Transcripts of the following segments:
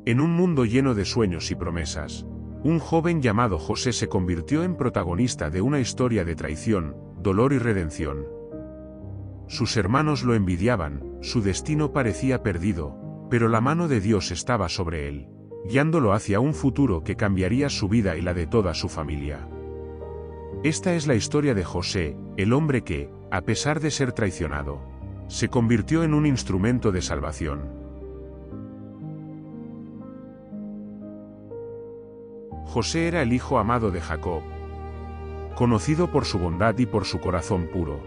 En un mundo lleno de sueños y promesas, un joven llamado José se convirtió en protagonista de una historia de traición, dolor y redención. Sus hermanos lo envidiaban, su destino parecía perdido, pero la mano de Dios estaba sobre él, guiándolo hacia un futuro que cambiaría su vida y la de toda su familia. Esta es la historia de José, el hombre que, a pesar de ser traicionado, se convirtió en un instrumento de salvación. José era el hijo amado de Jacob, conocido por su bondad y por su corazón puro.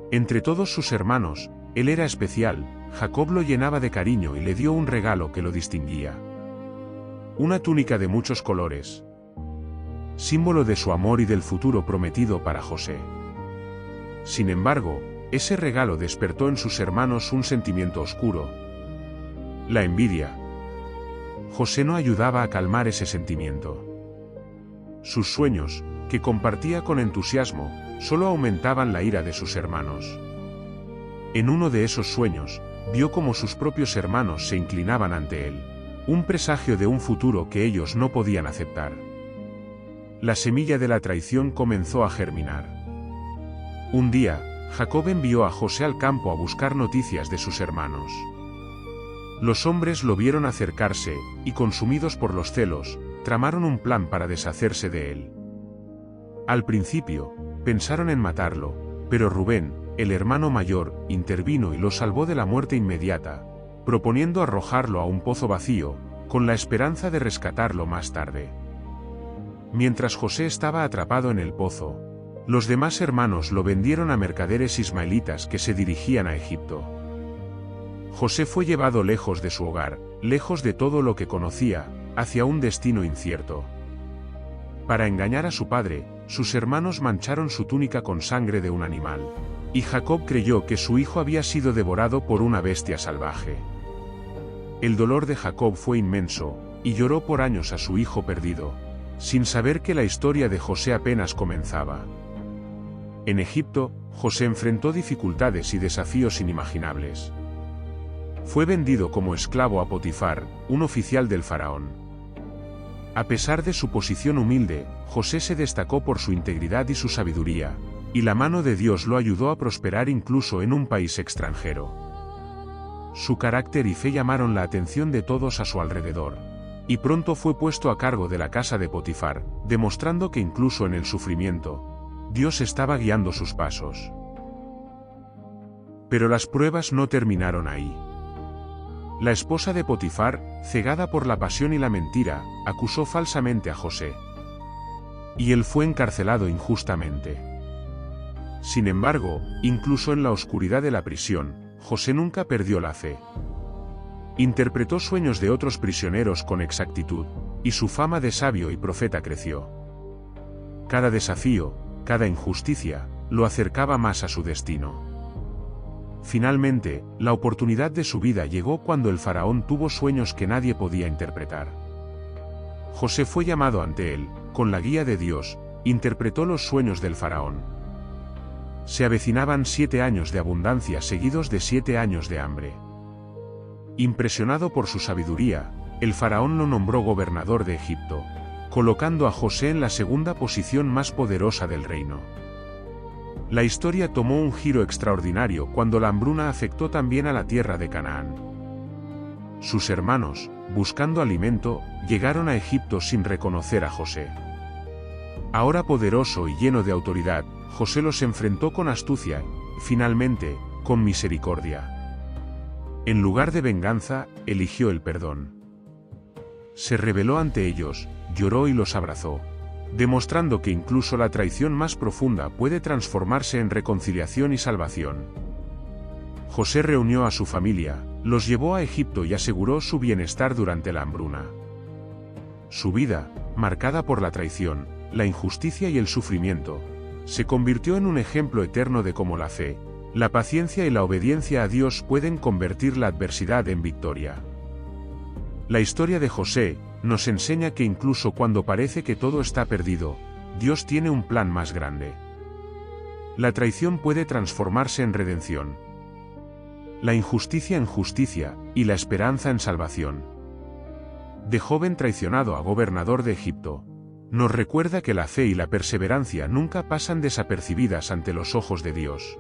Entre todos sus hermanos, él era especial. Jacob lo llenaba de cariño y le dio un regalo que lo distinguía: una túnica de muchos colores, símbolo de su amor y del futuro prometido para José. Sin embargo, ese regalo despertó en sus hermanos un sentimiento oscuro: la envidia. José no ayudaba a calmar ese sentimiento. Sus sueños, que compartía con entusiasmo, solo aumentaban la ira de sus hermanos. En uno de esos sueños, vio cómo sus propios hermanos se inclinaban ante él, un presagio de un futuro que ellos no podían aceptar. La semilla de la traición comenzó a germinar. Un día, Jacob envió a José al campo a buscar noticias de sus hermanos. Los hombres lo vieron acercarse, y consumidos por los celos, tramaron un plan para deshacerse de él. Al principio, pensaron en matarlo, pero Rubén, el hermano mayor, intervino y lo salvó de la muerte inmediata, proponiendo arrojarlo a un pozo vacío, con la esperanza de rescatarlo más tarde. Mientras José estaba atrapado en el pozo, los demás hermanos lo vendieron a mercaderes ismaelitas que se dirigían a Egipto. José fue llevado lejos de su hogar, lejos de todo lo que conocía, hacia un destino incierto. Para engañar a su padre, sus hermanos mancharon su túnica con sangre de un animal, y Jacob creyó que su hijo había sido devorado por una bestia salvaje. El dolor de Jacob fue inmenso, y lloró por años a su hijo perdido, sin saber que la historia de José apenas comenzaba. En Egipto, José enfrentó dificultades y desafíos inimaginables. Fue vendido como esclavo a Potifar, un oficial del faraón. A pesar de su posición humilde, José se destacó por su integridad y su sabiduría, y la mano de Dios lo ayudó a prosperar incluso en un país extranjero. Su carácter y fe llamaron la atención de todos a su alrededor, y pronto fue puesto a cargo de la casa de Potifar, demostrando que incluso en el sufrimiento, Dios estaba guiando sus pasos. Pero las pruebas no terminaron ahí. La esposa de Potifar, cegada por la pasión y la mentira, acusó falsamente a José. Y él fue encarcelado injustamente. Sin embargo, incluso en la oscuridad de la prisión, José nunca perdió la fe. Interpretó sueños de otros prisioneros con exactitud, y su fama de sabio y profeta creció. Cada desafío, cada injusticia, lo acercaba más a su destino. Finalmente, la oportunidad de su vida llegó cuando el faraón tuvo sueños que nadie podía interpretar. José fue llamado ante él, con la guía de Dios, interpretó los sueños del faraón. Se avecinaban 7 años de abundancia seguidos de 7 años de hambre. Impresionado por su sabiduría, el faraón lo nombró gobernador de Egipto, colocando a José en la segunda posición más poderosa del reino. La historia tomó un giro extraordinario cuando la hambruna afectó también a la tierra de Canaán. Sus hermanos, buscando alimento, llegaron a Egipto sin reconocer a José. Ahora poderoso y lleno de autoridad, José los enfrentó con astucia, y finalmente, con misericordia. En lugar de venganza, eligió el perdón. Se rebeló ante ellos, lloró y los abrazó, demostrando que incluso la traición más profunda puede transformarse en reconciliación y salvación. José reunió a su familia, los llevó a Egipto y aseguró su bienestar durante la hambruna. Su vida, marcada por la traición, la injusticia y el sufrimiento, se convirtió en un ejemplo eterno de cómo la fe, la paciencia y la obediencia a Dios pueden convertir la adversidad en victoria. La historia de José nos enseña que incluso cuando parece que todo está perdido, Dios tiene un plan más grande. La traición puede transformarse en redención, la injusticia en justicia, y la esperanza en salvación. de joven traicionado a gobernador de Egipto, nos recuerda que la fe y la perseverancia nunca pasan desapercibidas ante los ojos de Dios.